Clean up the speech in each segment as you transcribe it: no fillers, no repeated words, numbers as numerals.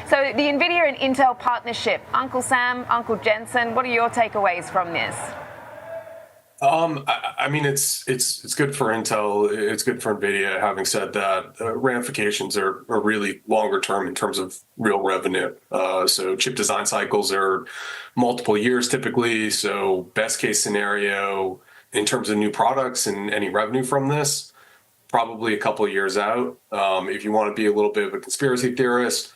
So the Nvidia and Intel partnership, Uncle Sam, Uncle Jensen, what are your takeaways from this? I mean, it's good for Intel. It's good for Nvidia. Having said that, ramifications are really longer term in terms of real revenue. So chip design cycles are multiple years typically. So best case scenario in terms of new products and any revenue from this, probably a couple of years out. If you want to be a little bit of a conspiracy theorist,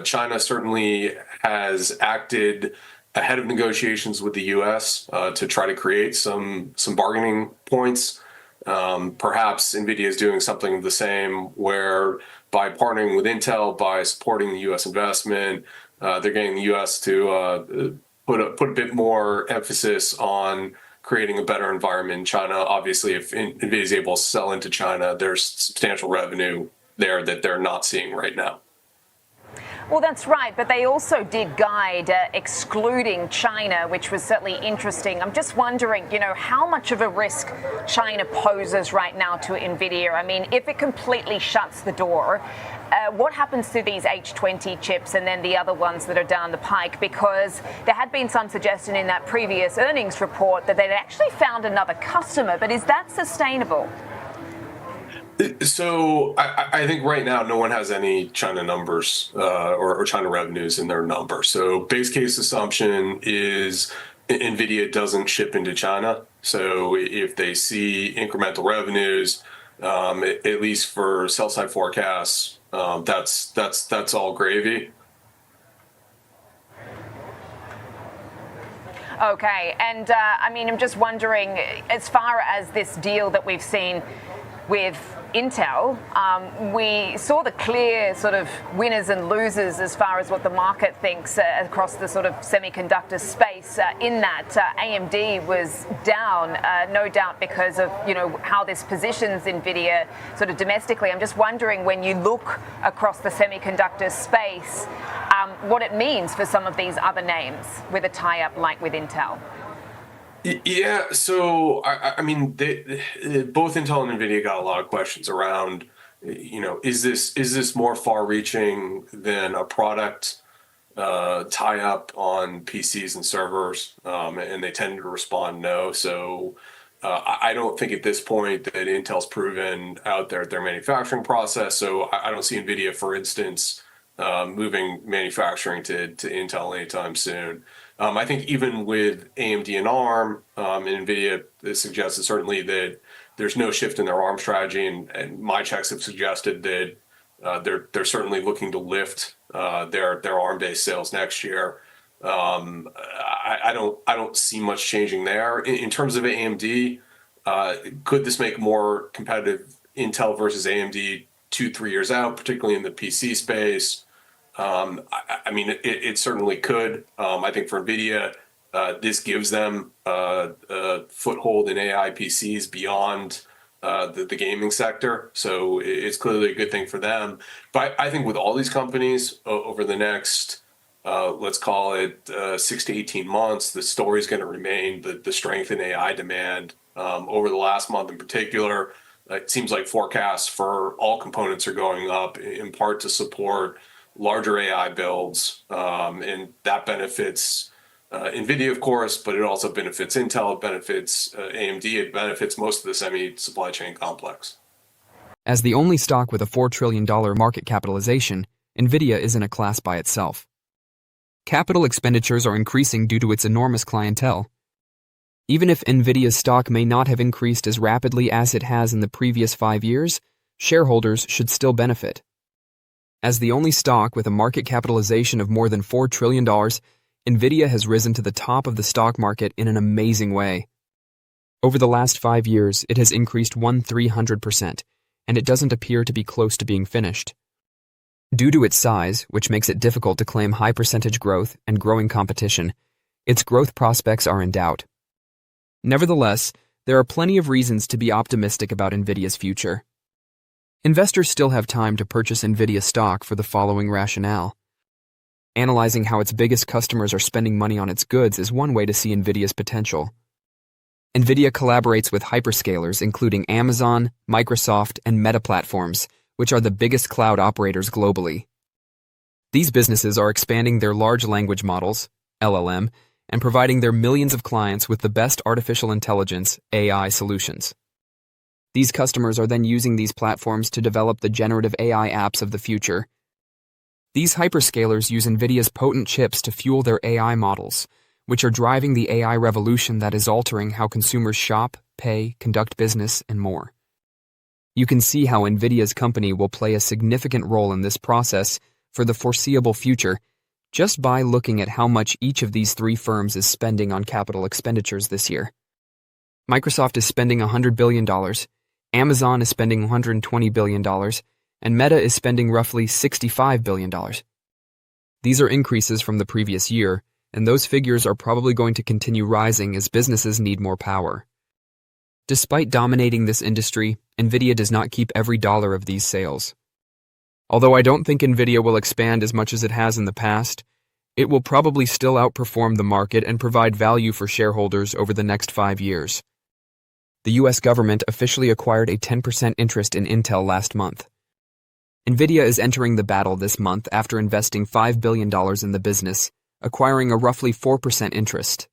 China certainly has acted ahead of negotiations with the U.S. To try to create some bargaining points. Perhaps NVIDIA is doing something of the same, where by partnering with Intel, by supporting the U.S. investment, they're getting the U.S. to put a bit more emphasis on creating a better environment in China. Obviously, if NVIDIA is able to sell into China, there's substantial revenue there that they're not seeing right now. Well, that's right, but they also did guide excluding China, which was certainly interesting. I'm just wondering, how much of a risk China poses right now to Nvidia. I mean, if it completely shuts the door, what happens to these H20 chips and then the other ones that are down the pike? Because there had been some suggestion in that previous earnings report that they'd actually found another customer, but is that sustainable? So I think right now no one has any China numbers or China revenues in their number. So base case assumption is NVIDIA doesn't ship into China. So if they see incremental revenues, at least for sell side forecasts, that's all gravy. Okay, and I mean, I'm just wondering, as far as this deal that we've seen with Intel, we saw the clear sort of winners and losers as far as what the market thinks across the sort of semiconductor space. In that, AMD was down, no doubt because of how this positions Nvidia sort of domestically. I'm just wondering, when you look across the semiconductor space, what it means for some of these other names with a tie-up like with Intel. Yeah, so I mean, both Intel and NVIDIA got a lot of questions around, is this more far-reaching than a product tie-up on PCs and servers? And they tended to respond no. So I don't think at this point that Intel's proven out their manufacturing process. So I don't see NVIDIA, for instance, moving manufacturing to Intel anytime soon. I think even with AMD and ARM, and NVIDIA suggested certainly that there's no shift in their ARM strategy, and my checks have suggested that they're certainly looking to lift their ARM-based sales next year. I don't see much changing there. In terms of AMD, could this make more competitive Intel versus AMD 2-3 years out, particularly in the PC space? I mean, it certainly could. I think for NVIDIA, this gives them a foothold in AI PCs beyond the gaming sector. So it's clearly a good thing for them. But I think with all these companies over the next, let's call it 6 to 18 months, the story is going to remain the strength in AI demand. Over the last month in particular, it seems like forecasts for all components are going up, in part to support larger AI builds, and that benefits NVIDIA, of course, but it also benefits Intel, it benefits AMD, it benefits most of the semi-supply chain complex. As the only stock with a $4 trillion market capitalization, Nvidia is in a class by itself. Capital expenditures are increasing due to its enormous clientele. Even if Nvidia's stock may not have increased as rapidly as it has in the previous 5 years, shareholders should still benefit. As the only stock with a market capitalization of more than $4 trillion, Nvidia has risen to the top of the stock market in an amazing way. Over the last 5 years, it has increased 300%, and it doesn't appear to be close to being finished. Due to its size, which makes it difficult to claim high percentage growth and growing competition, its growth prospects are in doubt. Nevertheless, there are plenty of reasons to be optimistic about Nvidia's future. Investors still have time to purchase Nvidia stock for the following rationale. Analyzing how its biggest customers are spending money on its goods is one way to see Nvidia's potential. Nvidia collaborates with hyperscalers including Amazon, Microsoft, and Meta platforms, which are the biggest cloud operators globally. These businesses are expanding their large language models, LLM, and providing their millions of clients with the best artificial intelligence, AI solutions. These customers are then using these platforms to develop the generative AI apps of the future. These hyperscalers use Nvidia's potent chips to fuel their AI models, which are driving the AI revolution that is altering how consumers shop, pay, conduct business, and more. You can see how Nvidia's company will play a significant role in this process for the foreseeable future just by looking at how much each of these three firms is spending on capital expenditures this year. Microsoft is spending $100 billion, Amazon is spending $120 billion, and Meta is spending roughly $65 billion. These are increases from the previous year, and those figures are probably going to continue rising as businesses need more power. Despite dominating this industry, Nvidia does not keep every dollar of these sales. Although I don't think Nvidia will expand as much as it has in the past, it will probably still outperform the market and provide value for shareholders over the next 5 years. The US government officially acquired a 10% interest in Intel last month. Nvidia is entering the battle this month after investing $5 billion in the business, acquiring a roughly 4% interest.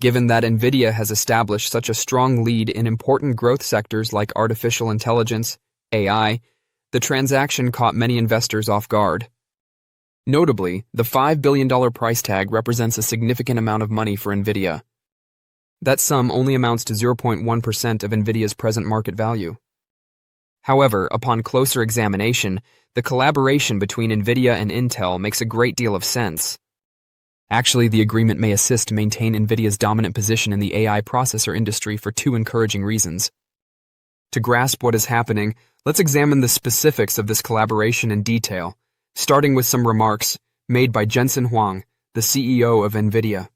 Given that Nvidia has established such a strong lead in important growth sectors like artificial intelligence, AI, the transaction caught many investors off guard. Notably, the $5 billion price tag represents a significant amount of money for Nvidia. That sum only amounts to 0.1% of Nvidia's present market value. However, upon closer examination, the collaboration between Nvidia and Intel makes a great deal of sense. Actually, the agreement may assist maintain Nvidia's dominant position in the AI processor industry for two encouraging reasons. To grasp what is happening, let's examine the specifics of this collaboration in detail, starting with some remarks made by Jensen Huang, the CEO of Nvidia.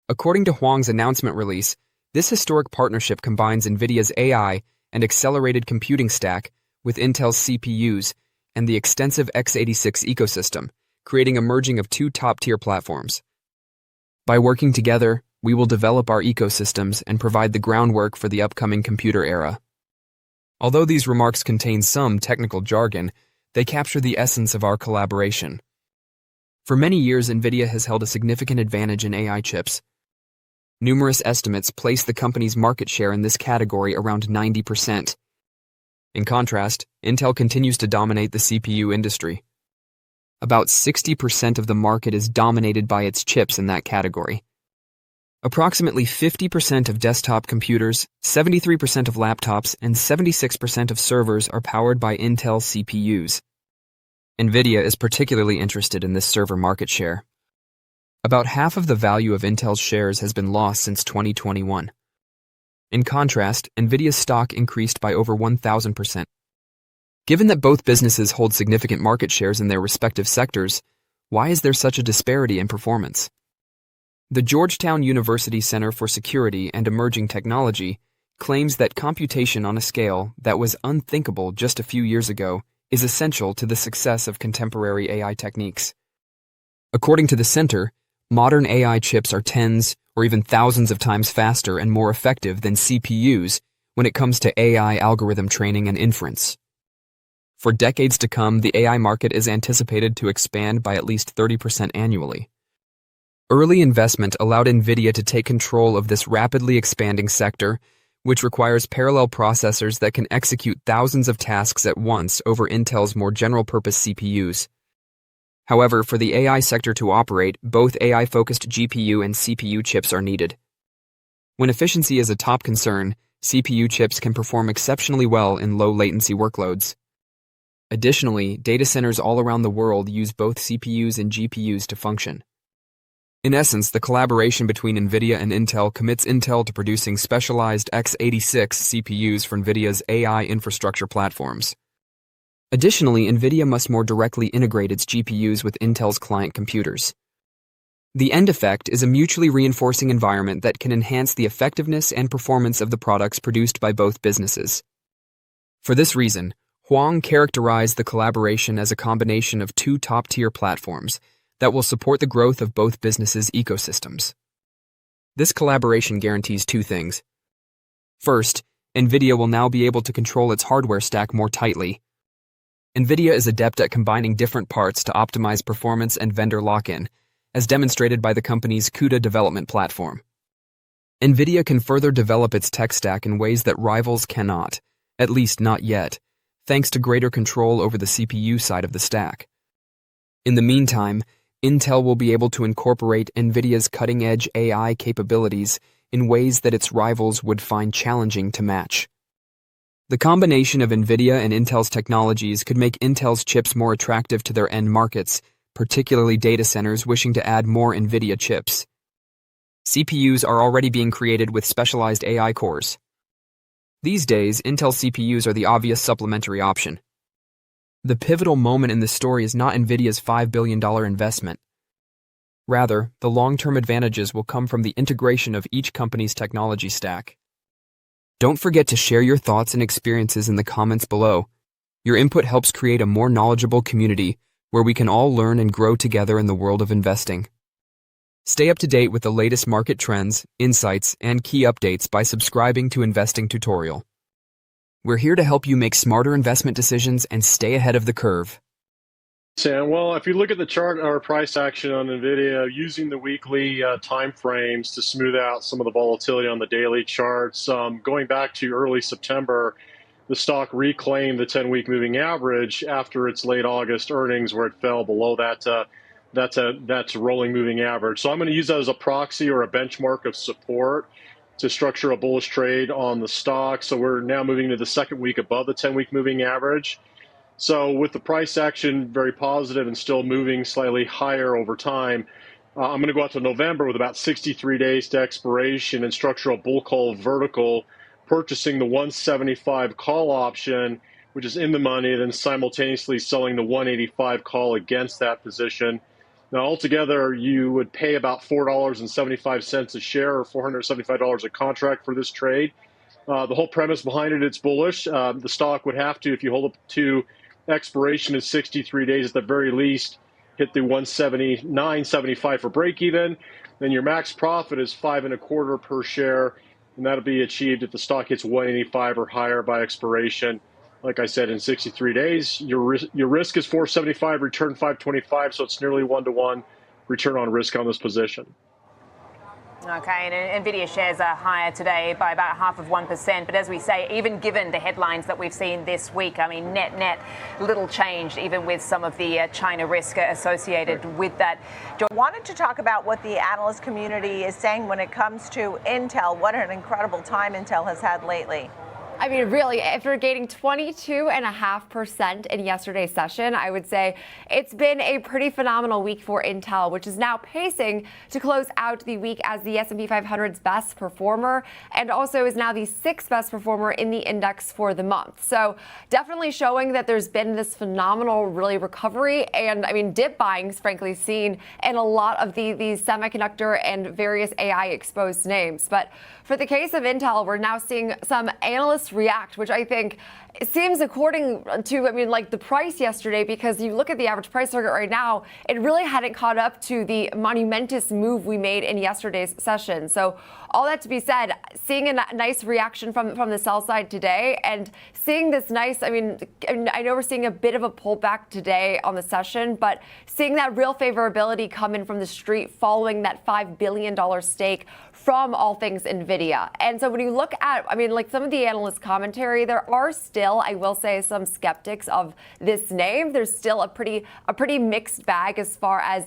According to Huang's announcement release, this historic partnership combines Nvidia's AI and accelerated computing stack with Intel's CPUs and the extensive x86 ecosystem, creating a merging of two top-tier platforms. By working together, we will develop our ecosystems and provide the groundwork for the upcoming computer era. Although these remarks contain some technical jargon, they capture the essence of our collaboration. For many years, Nvidia has held a significant advantage in AI chips. Numerous estimates place the company's market share in this category around 90%. In contrast, Intel continues to dominate the CPU industry. About 60% of the market is dominated by its chips in that category. Approximately 50% of desktop computers, 73% of laptops, and 76% of servers are powered by Intel CPUs. Nvidia is particularly interested in this server market share. About half of the value of Intel's shares has been lost since 2021. In contrast, Nvidia's stock increased by over 1,000%. Given that both businesses hold significant market shares in their respective sectors, why is there such a disparity in performance? The Georgetown University Center for Security and Emerging Technology claims that computation on a scale that was unthinkable just a few years ago is essential to the success of contemporary AI techniques. According to the center, modern AI chips are tens or even thousands of times faster and more effective than CPUs when it comes to AI algorithm training and inference. For decades to come, the AI market is anticipated to expand by at least 30% annually. Early investment allowed Nvidia to take control of this rapidly expanding sector, which requires parallel processors that can execute thousands of tasks at once over Intel's more general-purpose CPUs. However, for the AI sector to operate, both AI-focused GPU and CPU chips are needed. When efficiency is a top concern, CPU chips can perform exceptionally well in low-latency workloads. Additionally, data centers all around the world use both CPUs and GPUs to function. In essence, the collaboration between Nvidia and Intel commits Intel to producing specialized x86 CPUs for Nvidia's AI infrastructure platforms. Additionally, Nvidia must more directly integrate its GPUs with Intel's client computers. The end effect is a mutually reinforcing environment that can enhance the effectiveness and performance of the products produced by both businesses. For this reason, Huang characterized the collaboration as a combination of two top-tier platforms that will support the growth of both businesses' ecosystems. This collaboration guarantees two things. First, Nvidia will now be able to control its hardware stack more tightly. Nvidia is adept at combining different parts to optimize performance and vendor lock-in, as demonstrated by the company's CUDA development platform. Nvidia can further develop its tech stack in ways that rivals cannot, at least not yet, thanks to greater control over the CPU side of the stack. In the meantime, Intel will be able to incorporate Nvidia's cutting-edge AI capabilities in ways that its rivals would find challenging to match. The combination of Nvidia and Intel's technologies could make Intel's chips more attractive to their end markets, particularly data centers wishing to add more Nvidia chips. CPUs are already being created with specialized AI cores. These days, Intel CPUs are the obvious supplementary option. The pivotal moment in this story is not Nvidia's $5 billion investment. Rather, the long-term advantages will come from the integration of each company's technology stack. Don't forget to share your thoughts and experiences in the comments below. Your input helps create a more knowledgeable community where we can all learn and grow together in the world of investing. Stay up to date with the latest market trends, insights, and key updates by subscribing to Investing Tutorial. We're here to help you make smarter investment decisions and stay ahead of the curve. Sam, well, if you look at the chart or price action on NVIDIA, using the weekly time frames to smooth out some of the volatility on the daily charts, going back to early September, the stock reclaimed the 10-week moving average after its late August earnings, where it fell below that's rolling moving average. So I'm going to use that as a proxy or a benchmark of support to structure a bullish trade on the stock. So we're now moving to the second week above the 10-week moving average. So with the price action very positive and still moving slightly higher over time, I'm going to go out to November with about 63 days to expiration and structure a bull call vertical, purchasing the 175 call option, which is in the money, then simultaneously selling the 185 call against that position. Now, altogether, you would pay about $4.75 a share or $475 a contract for this trade. The whole premise behind it, it's bullish. The stock would have to, if you hold up to expiration in 63 days at the very least, hit the 179.75 for break even. Then your max profit is 5.25 per share, and that'll be achieved if the stock hits 185 or higher by expiration. Like I said, in 63 days, your risk is 475, return 525, so it's nearly 1-to-1 return on risk on this position. Okay, and Nvidia shares are higher today by about 0.5%. But as we say, even given the headlines that we've seen this week, I mean, net, little changed, even with some of the China risk associated with that. I wanted to talk about what the analyst community is saying when it comes to Intel. What an incredible time Intel has had lately. I mean, really, after gaining 22.5% in yesterday's session, I would say it's been a pretty phenomenal week for Intel, which is now pacing to close out the week as the S&P 500's best performer and also is now the 6th best performer in the index for the month. So definitely showing that there's been this phenomenal really recovery and, I mean, dip buying's frankly seen in a lot of these semiconductor and various AI exposed names. But for the case of Intel, we're now seeing some analysts react, which I think seems according to, I mean, like the price yesterday, because you look at the average price target right now, it really hadn't caught up to the monumentous move we made in yesterday's session. So all that to be said, seeing a nice reaction from the sell side today and seeing this nice, I mean, I know we're seeing a bit of a pullback today on the session, but seeing that real favorability come in from the street following that $5 billion stake from all things Nvidia. And so when you look at, I mean, like some of the analyst commentary, there are still, I will say, some skeptics of this name. There's still a pretty mixed bag as far as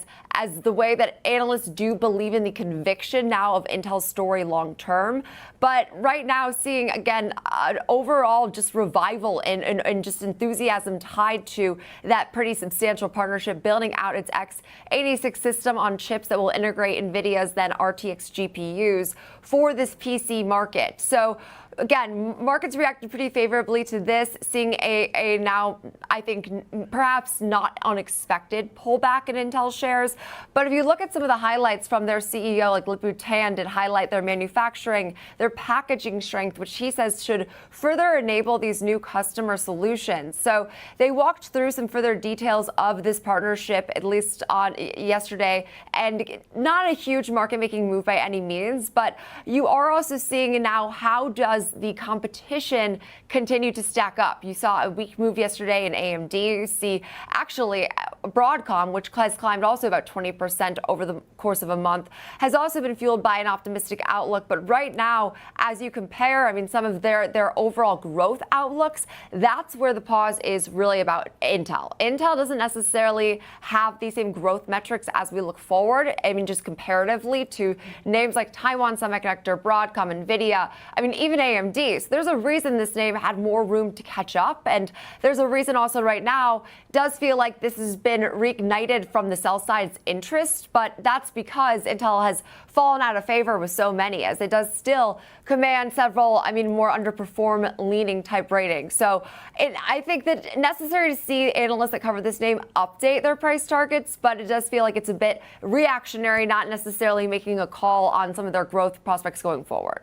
the way that analysts do believe in the conviction now of Intel's story long term. But right now, seeing again an overall just revival and just enthusiasm tied to that pretty substantial partnership, building out its x86 system on chips that will integrate Nvidia's then RTX GPUs for this PC market. So again, markets reacted pretty favorably to this, seeing a now, I think, perhaps not unexpected pullback in Intel shares. But if you look at some of the highlights from their CEO, like Lip-Bu Tan did highlight their manufacturing, their packaging strength, which he says should further enable these new customer solutions. So they walked through some further details of this partnership, at least on yesterday, and not a huge market-making move by any means, but you are also seeing now how does as the competition continued to stack up. You saw a weak move yesterday in AMD. You see actually Broadcom, which has climbed also about 20% over the course of a month, has also been fueled by an optimistic outlook. But right now, as you compare, I mean, some of their overall growth outlooks, that's where the pause is really about Intel. Intel doesn't necessarily have the same growth metrics as we look forward. I mean, just comparatively to names like Taiwan Semiconductor, Broadcom, Nvidia, I mean, even AMD. So there's a reason this name had more room to catch up. And there's a reason also right now does feel like this has been reignited from the sell side's interest. But that's because Intel has fallen out of favor with so many, as it does still command several, I mean, more underperform leaning type ratings. So I think that necessary to see analysts that cover this name update their price targets, but it does feel like it's a bit reactionary, not necessarily making a call on some of their growth prospects going forward.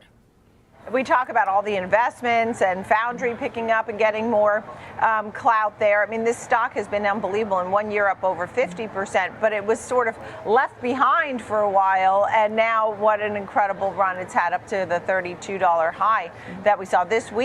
We talk about all the investments and Foundry picking up and getting more clout there. I mean, this stock has been unbelievable. In 1 year, up over 50%, but it was sort of left behind for a while. And now what an incredible run it's had, up to the $32 high that we saw this week.